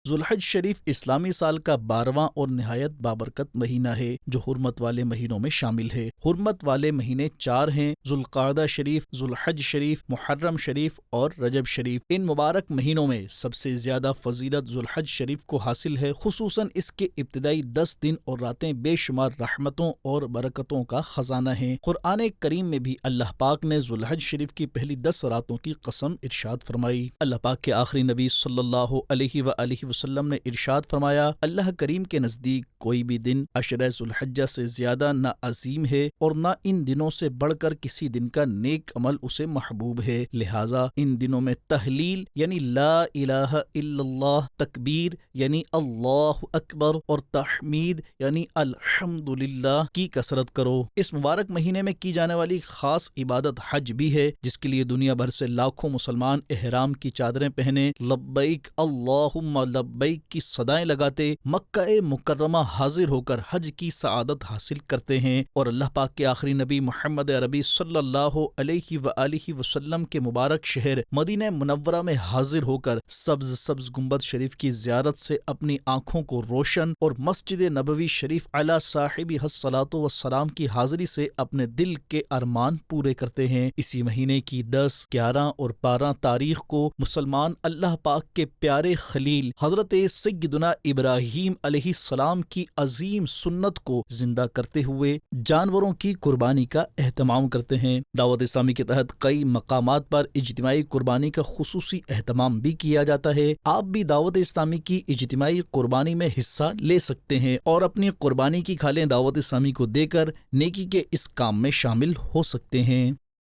ذوالحج شریف اسلامی سال کا 12واں اور نہایت بابرکت مہینہ ہے جو حرمت والے مہینوں میں شامل ہے۔ حرمت والے مہینے 4 ہیں: ذوالقعدہ شریف، ذوالحج شریف، محرم شریف اور رجب شریف۔ ان مبارک مہینوں میں سب سے زیادہ فضیلت ذوالحج شریف کو حاصل ہے، خصوصاً اس کے ابتدائی 10 دن اور راتیں بے شمار رحمتوں اور برکتوں کا خزانہ ہیں۔ قرآن کریم میں بھی اللہ پاک نے ذوالحج شریف کی پہلی 10 راتوں کی قسم ارشاد فرمائی۔ اللہ پاک کے آخری نبی صلی اللہ علیہ وآلہ وسلم نے ارشاد فرمایا، اللہ کریم کے نزدیک کوئی بھی دن عشرہ ذوالحجہ سے زیادہ نہ عظیم ہے اور نہ ان دنوں سے بڑھ کر کسی دن کا نیک عمل اسے محبوب ہے، لہٰذا ان دنوں میں تحلیل یعنی لا الہ الا اللہ، تکبیر یعنی اللہ اکبر اور تحمید یعنی الحمدللہ کی کثرت کرو۔ اس مبارک مہینے میں کی جانے والی خاص عبادت حج بھی ہے، جس کے لیے دنیا بھر سے لاکھوں مسلمان احرام کی چادریں پہنے لبیک اللہم لبیک کی صدائیں لگاتے مکہ مکرمہ حاضر ہو کر حج کی سعادت حاصل کرتے ہیں، اور اللہ پاک کے آخری نبی محمد عربی صلی اللہ علیہ وآلہ وسلم کے مبارک شہر مدینہ منورہ میں حاضر ہو کر سبز گنبد شریف کی زیارت سے اپنی آنکھوں کو روشن اور مسجد نبوی شریف علی صاحب الصلاۃ والسلام کی حاضری سے اپنے دل کے ارمان پورے کرتے ہیں۔ اسی مہینے کی 10، 11 اور 12 تاریخ کو مسلمان اللہ پاک کے پیارے خلیل حضرت سیدنا ابراہیم علیہ السلام کی عظیم سنت کو زندہ کرتے ہوئے جانوروں کی قربانی کا اہتمام کرتے ہیں۔ دعوت اسلامی کے تحت کئی مقامات پر اجتماعی قربانی کا خصوصی اہتمام بھی کیا جاتا ہے۔ آپ بھی دعوت اسلامی کی اجتماعی قربانی میں حصہ لے سکتے ہیں اور اپنی قربانی کی کھالیں دعوت اسلامی کو دے کر نیکی کے اس کام میں شامل ہو سکتے ہیں۔